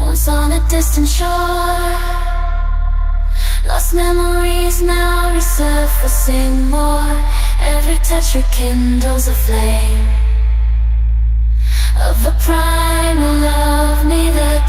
Was on a distant shore. Lost memories now resurfacing more. Every touch rekindles a flame of a primal love, neither